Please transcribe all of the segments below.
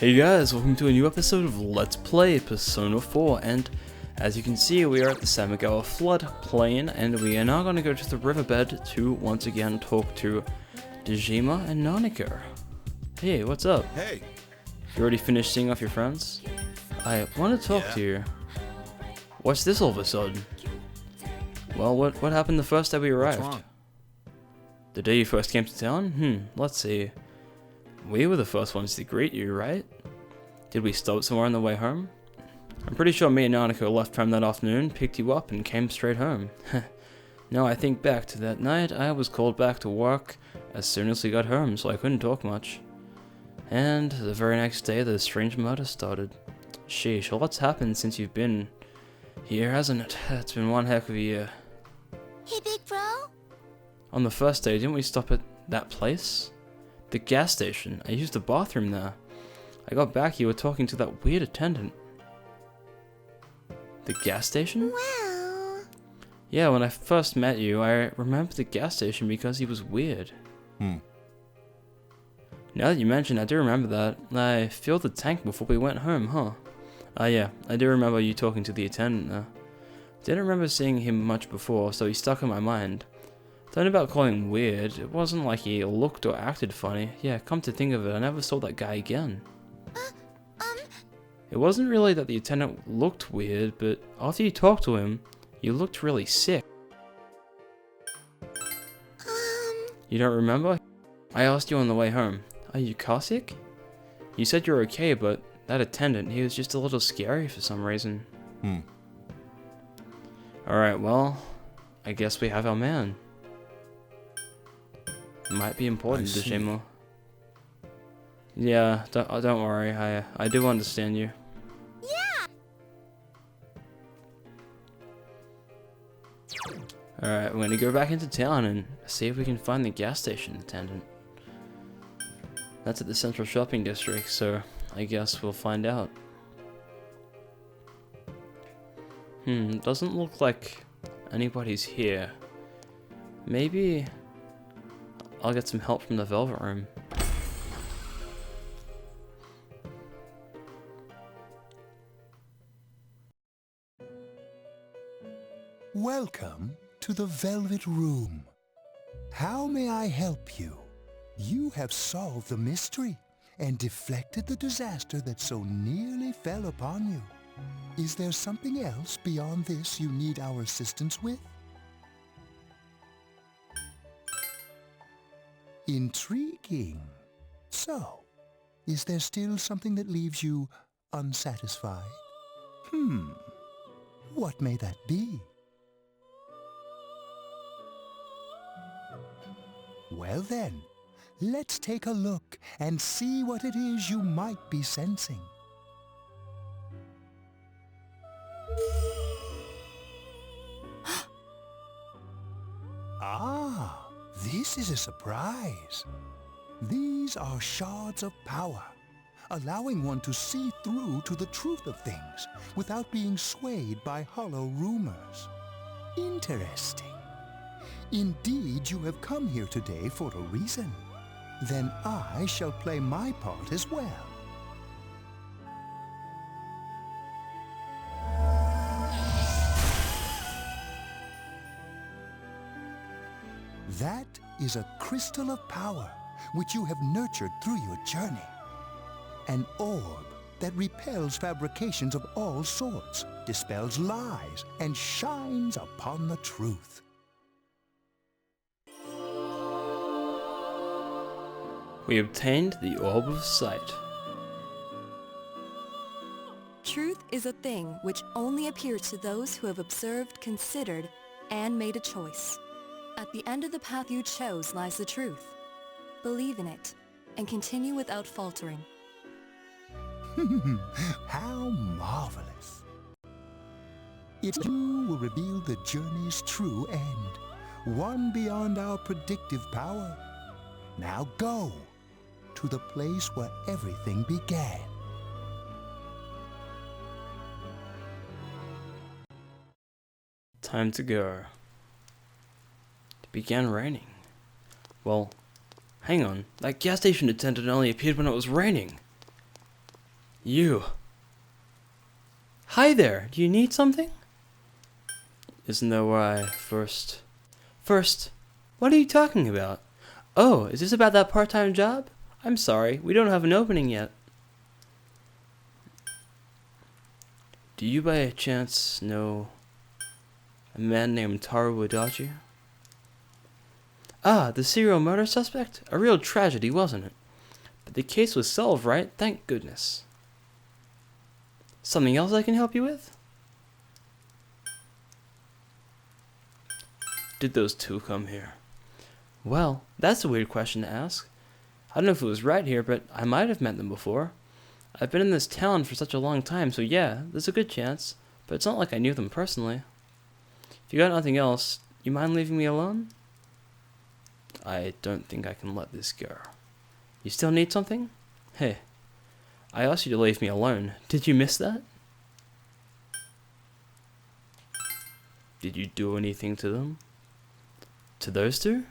Hey guys, welcome to a new episode of Let's Play Persona 4, and as you can see, we are at the Samigawa floodplain, and we are now going to go to the riverbed to once again talk to Dejima and Nanika. Hey, what's up? Hey! You already finished seeing off your friends? I want to talk to you. What's this all of a sudden? Well, what happened the first day we arrived? What's wrong? The day you first came to town? Let's see. We were the first ones to greet you, right? Did we stop somewhere on the way home? I'm pretty sure me and Nanika left home that afternoon, picked you up, and came straight home. Now I think back to that night, I was called back to work as soon as we got home, so I couldn't talk much. And the very next day, the strange murder started. Sheesh, a lot's happened since you've been here, hasn't it? It's been one heck of a year. Hey, big bro? On the first day, didn't we stop at that place? The gas station. I used the bathroom there. I got back, you were talking to that weird attendant. The gas station? Well... Yeah, when I first met you, I remember the gas station because he was weird. Now that you mention, I do remember that. I filled the tank before we went home, huh? Yeah, I do remember you talking to the attendant there. Didn't remember seeing him much before, so he stuck in my mind. Don't about calling him weird, it wasn't like he looked or acted funny. Yeah, come to think of it, I never saw that guy again. It wasn't really that the attendant looked weird, but after you talked to him, you looked really sick. You don't remember? I asked you on the way home, are you car sick? You said you're okay, but that attendant, he was just a little scary for some reason. Alright, well, I guess we have our man. Might be important, Dejima. Yeah, don't worry, I do understand you. Yeah! Alright, we're gonna go back into town and see if we can find the gas station attendant. That's at the central shopping district, so I guess we'll find out. Doesn't look like anybody's here. Maybe I'll get some help from the Velvet Room. Welcome to the Velvet Room. How may I help you? You have solved the mystery and deflected the disaster that so nearly fell upon you. Is there something else beyond this you need our assistance with? Intriguing. So, is there still something that leaves you unsatisfied? What may that be? Well then, let's take a look and see what it is you might be sensing. Ah, this is a surprise. These are shards of power, allowing one to see through to the truth of things without being swayed by hollow rumors. Interesting. Indeed, you have come here today for a reason. Then I shall play my part as well. That is a crystal of power which you have nurtured through your journey. An orb that repels fabrications of all sorts, dispels lies, and shines upon the truth. We obtained the Orb of Sight. Truth is a thing which only appears to those who have observed, considered, and made a choice. At the end of the path you chose lies the truth. Believe in it, and continue without faltering. How marvelous! It too will reveal the journey's true end, one beyond our predictive power. Now go to the place where everything began. Time to go. It began raining. Well, hang on. That gas station attendant only appeared when it was raining. You. Hi there, do you need something? Isn't that why first, what are you talking about? Oh, is this about that part-time job? I'm sorry, we don't have an opening yet. Do you by chance know a man named Taru Adachi? Ah, the serial murder suspect? A real tragedy, wasn't it? But the case was solved, right? Thank goodness. Something else I can help you with? Did those two come here? Well, that's a weird question to ask. I don't know if it was right here, but I might have met them before. I've been in this town for such a long time, so yeah, there's a good chance. But it's not like I knew them personally. If you got nothing else, you mind leaving me alone? I don't think I can let this go. You still need something? Hey, I asked you to leave me alone. Did you miss that? Did you do anything to them? To those two?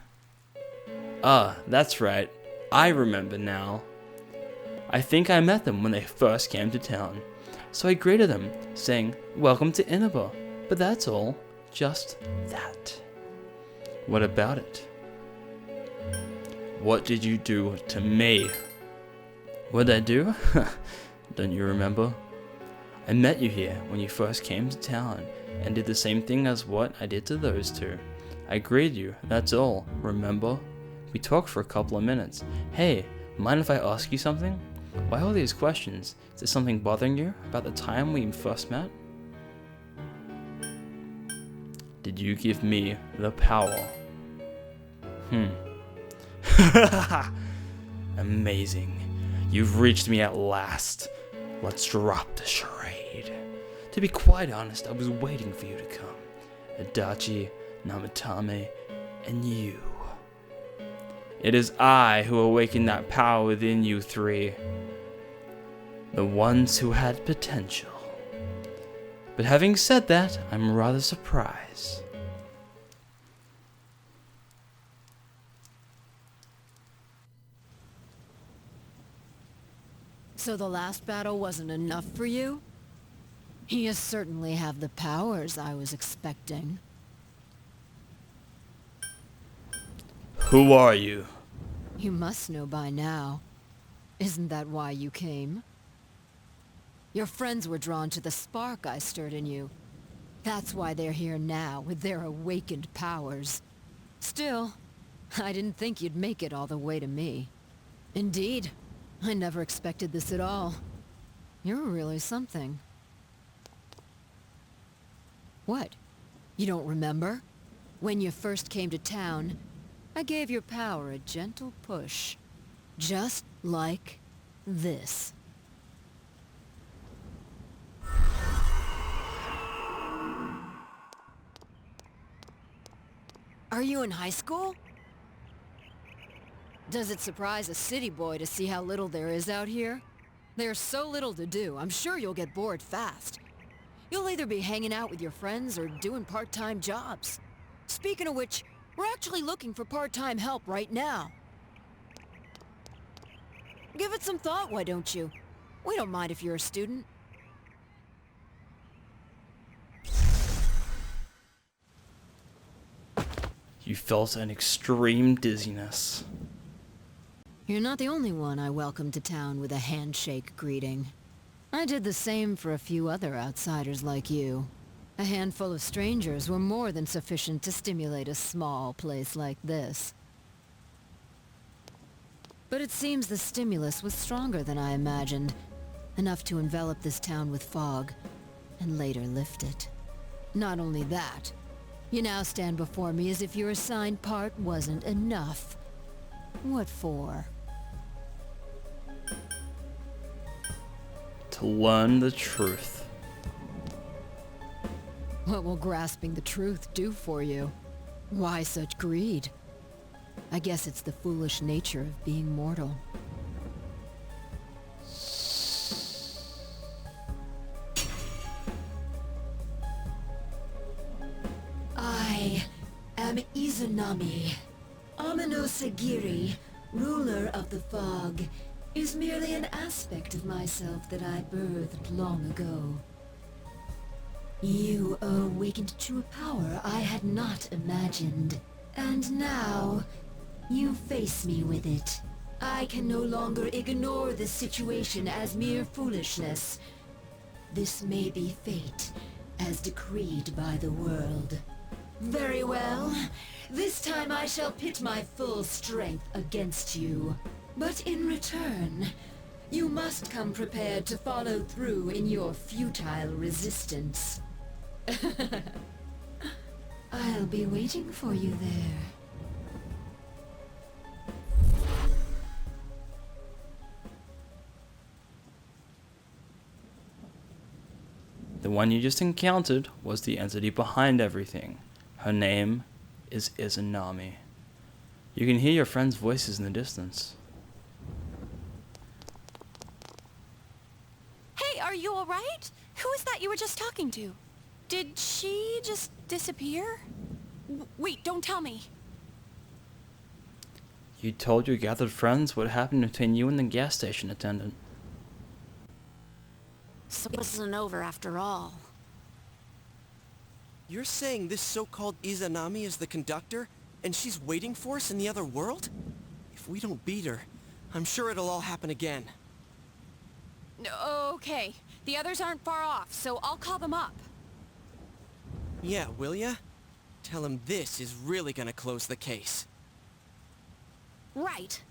Ah, that's right. I remember now. I think I met them when they first came to town. So I greeted them, saying, "Welcome to Inaba." But that's all. Just that. What about it? What did you do to me? What did I do? Don't you remember? I met you here when you first came to town and did the same thing as what I did to those two. I greeted you, that's all, remember? We talked for a couple of minutes. Hey, mind if I ask you something? Why all these questions? Is there something bothering you about the time we first met? Did you give me the power? Amazing. You've reached me at last. Let's drop the charade. To be quite honest, I was waiting for you to come. Adachi, Namatame, and you. It is I who awakened that power within you three. The ones who had potential. But having said that, I'm rather surprised. So the last battle wasn't enough for you? You certainly have the powers I was expecting. Who are you? You must know by now. Isn't that why you came? Your friends were drawn to the spark I stirred in you. That's why they're here now, with their awakened powers. Still, I didn't think you'd make it all the way to me. Indeed, I never expected this at all. You're really something. What? You don't remember? When you first came to town, I gave your power a gentle push. Just like this. Are you in high school? Does it surprise a city boy to see how little there is out here? There's so little to do, I'm sure you'll get bored fast. You'll either be hanging out with your friends or doing part-time jobs. Speaking of which, we're actually looking for part-time help right now. Give it some thought, why don't you? We don't mind if you're a student. You felt an extreme dizziness. You're not the only one I welcomed to town with a handshake greeting. I did the same for a few other outsiders like you. A handful of strangers were more than sufficient to stimulate a small place like this. But it seems the stimulus was stronger than I imagined. Enough to envelop this town with fog, and later lift it. Not only that, you now stand before me as if your assigned part wasn't enough. What for? To learn the truth. What will grasping the truth do for you? Why such greed? I guess it's the foolish nature of being mortal. I am Izunami, Amino Sagiri, ruler of the fog, is merely an aspect of myself that I birthed long ago. You awakened to a power I had not imagined, and now you face me with it. I can no longer ignore this situation as mere foolishness. This may be fate, as decreed by the world. Very well. This time I shall pit my full strength against you. But in return, you must come prepared to follow through in your futile resistance. I'll be waiting for you there. The one you just encountered was the entity behind everything. Her name is Izanami. You can hear your friends' voices in the distance. Hey, are you alright? Who is that you were just talking to? Did she just disappear? Wait, don't tell me. You told your gathered friends what happened between you and the gas station attendant. So it wasn't over after all. You're saying this so-called Izanami is the conductor, and she's waiting for us in the other world? If we don't beat her, I'm sure it'll all happen again. Okay, the others aren't far off, so I'll call them up. Yeah, will ya? Tell him this is really gonna close the case. Right.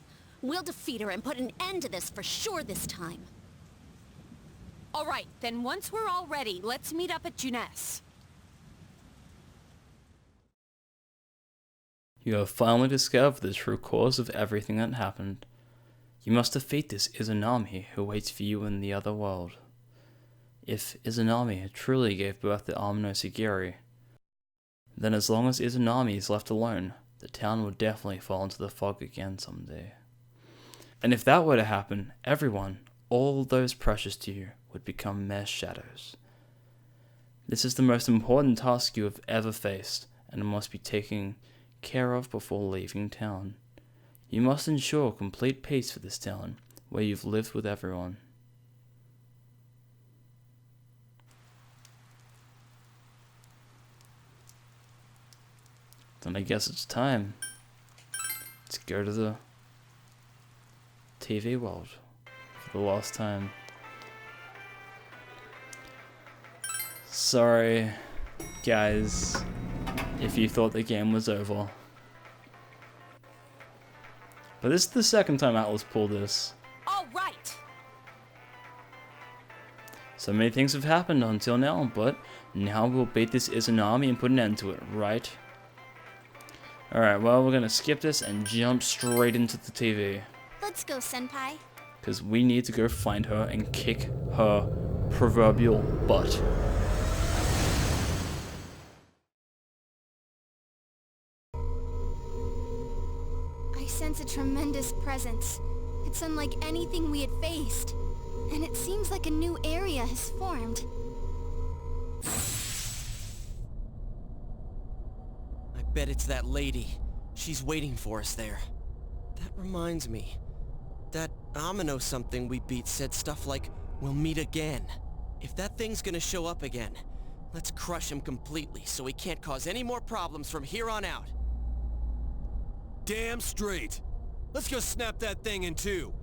We'll defeat her and put an end to this for sure this time. Alright, then once we're all ready, let's meet up at Juness. You have finally discovered the true cause of everything that happened. You must defeat this Izanami who waits for you in the other world. If Izanami truly gave birth to Amino Sigiri, then as long as Izanami is left alone, the town will definitely fall into the fog again someday. And if that were to happen, everyone, all those precious to you, would become mere shadows. This is the most important task you have ever faced, and it must be taken care of before leaving town. You must ensure complete peace for this town, where you've lived with everyone. Then I guess it's time to go to the TV world for the last time. Sorry, guys, if you thought the game was over. But this is the second time Atlus pulled this. Alright! So many things have happened until now, but now we'll beat this Izanami and put an end to it, right? Alright, well, we're gonna skip this and jump straight into the TV. Let's go, Senpai. Because we need to go find her and kick her proverbial butt. I sense a tremendous presence. It's unlike anything we had faced. And it seems like a new area has formed. I bet it's that lady. She's waiting for us there. That reminds me. That Amino something we beat said stuff like, "We'll meet again." If that thing's gonna show up again, let's crush him completely so he can't cause any more problems from here on out. Damn straight. Let's go snap that thing in two.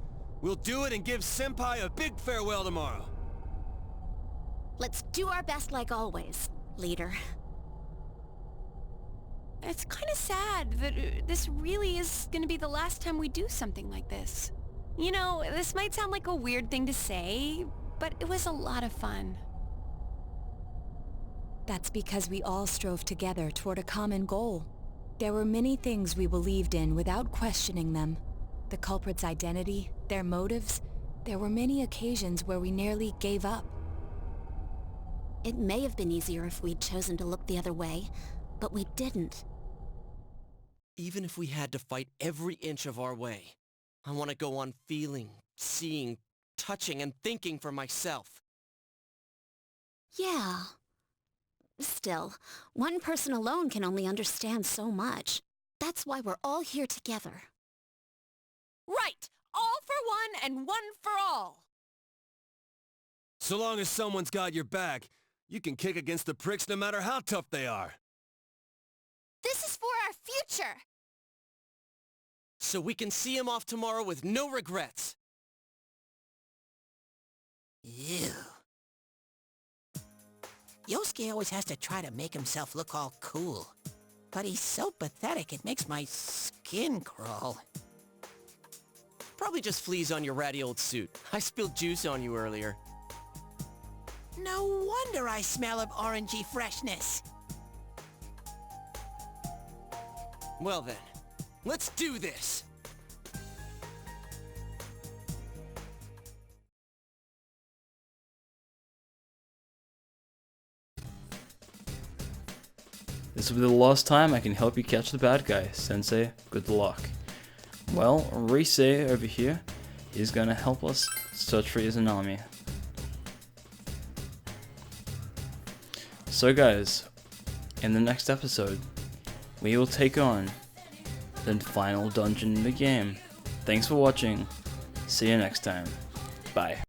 We'll do it and give Senpai a big farewell tomorrow. Let's do our best like always, leader. It's kind of sad that this really is gonna be the last time we do something like this. You know, this might sound like a weird thing to say, but it was a lot of fun. That's because we all strove together toward a common goal. There were many things we believed in without questioning them. The culprit's identity, their motives. There were many occasions where we nearly gave up. It may have been easier if we'd chosen to look the other way, but we didn't. Even if we had to fight every inch of our way, I want to go on feeling, seeing, touching, and thinking for myself. Yeah. Still, one person alone can only understand so much. That's why we're all here together. Right! All for one and one for all. So long as someone's got your back, you can kick against the pricks no matter how tough they are. This is for our future. So we can see him off tomorrow with no regrets. Ew. Yosuke always has to try to make himself look all cool. But he's so pathetic it makes my skin crawl. Probably just fleas on your ratty old suit. I spilled juice on you earlier. No wonder I smell of orangey freshness. Well then, let's do this! This will be the last time I can help you catch the bad guy, Sensei. Good luck. Well, Rise over here is gonna help us search for Izanami. So guys, in the next episode, we will take on the final dungeon in the game. Thanks for watching. See you next time. Bye.